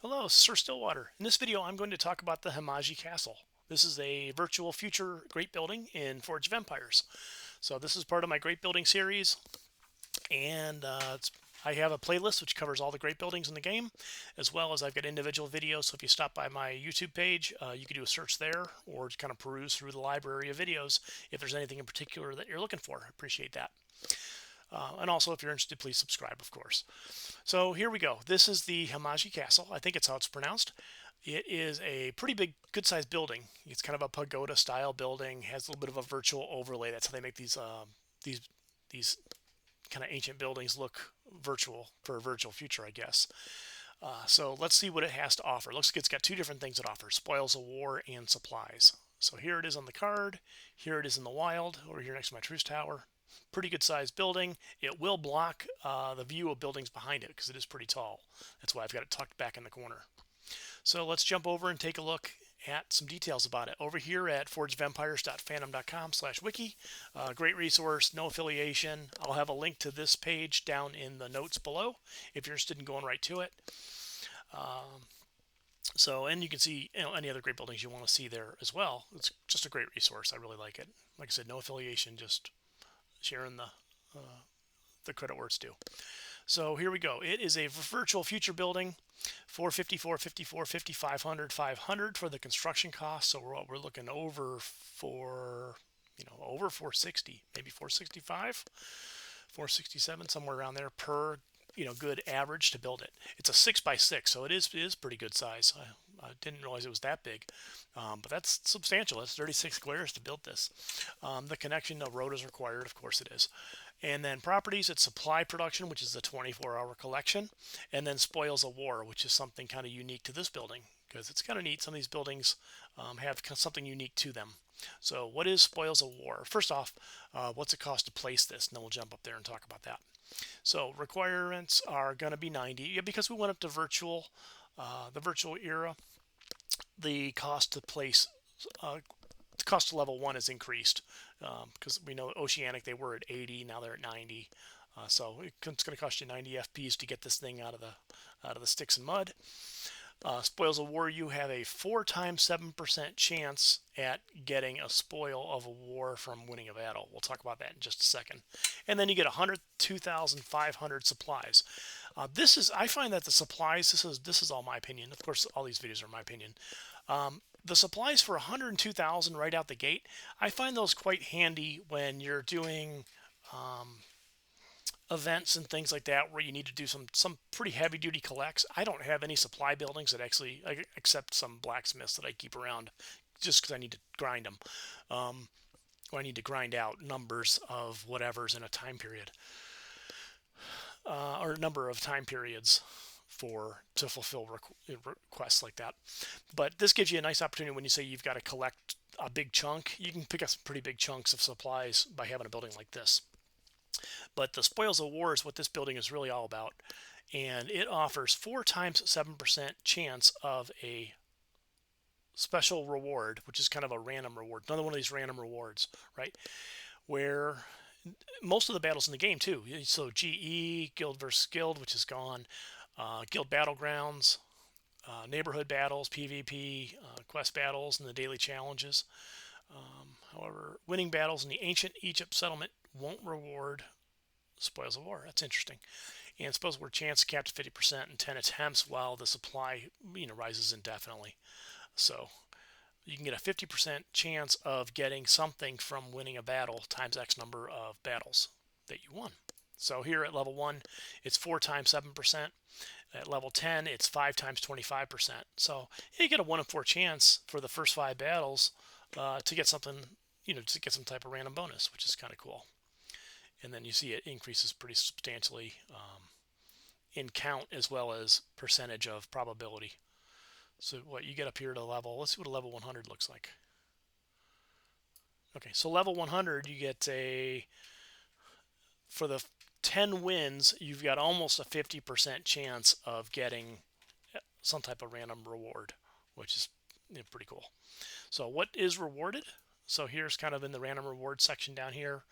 Hello, Sir Stillwater. In this video, I'm going to talk about the Himeji Castle. This is a virtual future great building in Forge of Empires. So this is part of my great building series, and I have a playlist which covers all the great buildings in the game, as well as I've got individual videos. So if you stop by my YouTube page, you can do a search there or just kind of peruse through the library of videos if there's anything in particular that you're looking for. I appreciate that. And also, if you're interested, please subscribe, of course. So here we go. This is the Himeji Castle. I think it's how it's pronounced. It is a pretty big, good-sized building. It's kind of a pagoda-style building. Has a little bit of a virtual overlay. That's how they make these these kind of ancient buildings look virtual for a virtual future, I guess. So let's see what it has to offer. Looks like it's got two different things it offers: spoils of war and supplies. So here it is on the card. Here it is in the wild. Over here next to my truce tower. Pretty good sized building. It will block the view of buildings behind it because it is pretty tall. That's why I've got it tucked back in the corner. So let's jump over and take a look at some details about it. Over here at forgeofempires.fandom.com/wiki. Great resource, no affiliation. I'll have a link to this page down in the notes below if you're interested in going right to it. And you can see any other great buildings you want to see there as well. It's just a great resource. I really like it. Like I said, no affiliation, just sharing the credit where it's due. So here we go. It is a virtual future building, 450, 454, 5500, 500 for the construction cost. So we're looking over over 460, maybe 465, 467, somewhere around there per good average to build it. It's a 6x6, so it is pretty good size. I didn't realize it was that big, but that's substantial. That's 36 squares to build this. The connection to road is required, of course it is. And then properties, it's supply production, which is the 24-hour collection, and then spoils of war, which is something kind of unique to this building because it's kind of neat. Some of these buildings have something unique to them. So what is spoils of war? First off, what's it cost to place this? And then we'll jump up there and talk about that. So requirements are going to be 90. Yeah, because we went up to the virtual era, the cost to place, the cost to level 1 is increased because we know Oceanic, they were at 80, now they're at 90. So it's going to cost you 90 FPs to get this thing out of the sticks and mud. Spoils of war, you have a 4 times 7% chance at getting a spoil of a war from winning a battle. We'll talk about that in just a second. And then you get 102,500 supplies. I find that the supplies, this is all my opinion. Of course, all these videos are my opinion. The supplies for 102,000 right out the gate, I find those quite handy when you're doing events and things like that where you need to do some pretty heavy duty collects. I don't have any supply buildings that actually, except some blacksmiths that I keep around just because I need to grind them. Or I need to grind out numbers of whatever's in a time period or a number of time periods to fulfill requests like that. But this gives you a nice opportunity when you say you've got to collect a big chunk. You can pick up some pretty big chunks of supplies by having a building like this. But the spoils of war is what this building is really all about. And it offers 4 times 7% chance of a special reward, which is kind of a random reward. Another one of these random rewards, right? Where most of the battles in the game, too. So GE, Guild versus Guild, which is gone. Guild Battlegrounds, neighborhood battles, PvP, quest battles, and the daily challenges. However, winning battles in the ancient Egypt settlement won't reward spoils of war. That's interesting. And spoils of war chance capped at 50% in 10 attempts, while the supply rises indefinitely. So you can get a 50% chance of getting something from winning a battle times X number of battles that you won. So here at level 1, it's 4 times 7%. At level 10, it's 5 times 25%. So you get a 1 in 4 chance for the first 5 battles to get something, to get some type of random bonus, which is kind of cool. And then you see it increases pretty substantially in count as well as percentage of probability. So what you get up here to level, let's see what a level 100 looks like. Okay, so level 100, you get for the 10 wins, you've got almost a 50% chance of getting some type of random reward, which is pretty cool. So what is rewarded? So here's kind of in the random reward section down here.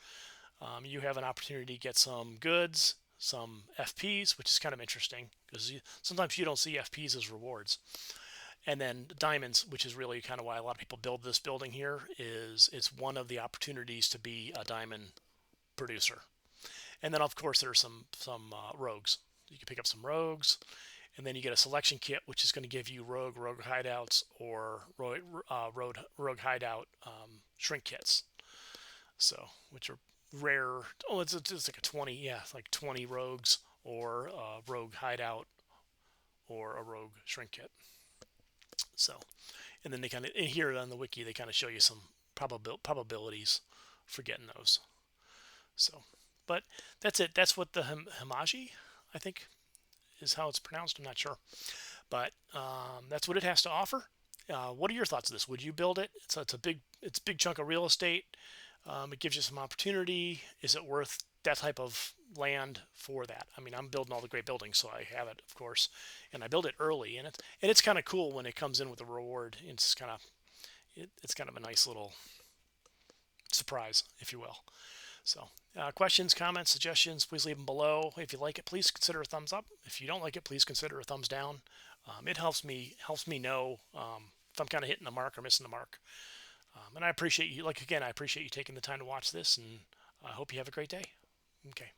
You have an opportunity to get some goods, some FPs, which is kind of interesting because sometimes you don't see FPs as rewards. And then diamonds, which is really kind of why a lot of people build this building here, is it's one of the opportunities to be a diamond producer. And then of course there's some rogues. You can pick up some rogues, and then you get a selection kit, which is going to give you rogue hideouts or rogue hideout shrink kits. So which are rare. Oh, it's like a 20, yeah, it's like 20 rogues or a rogue hideout or a rogue shrink kit. So, and then they kind of here on the wiki they kind of show you some probabilities for getting those. So, but that's it. That's what the Himeji, I think, is how it's pronounced. I'm not sure, but that's what it has to offer. What are your thoughts of this? Would you build it? It's a big chunk of real estate. It gives you some opportunity. Is it worth that type of land for that? I mean, I'm building all the great buildings, so I have it, of course, and I build it early, and it's kind of cool when it comes in with a reward. It's kind of a nice little surprise, if you will. So, questions, comments, suggestions, please leave them below. If you like it, please consider a thumbs up. If you don't like it, please consider a thumbs down. It helps me know if I'm kind of hitting the mark or missing the mark. And I appreciate you. I appreciate you taking the time to watch this, and I hope you have a great day. Okay.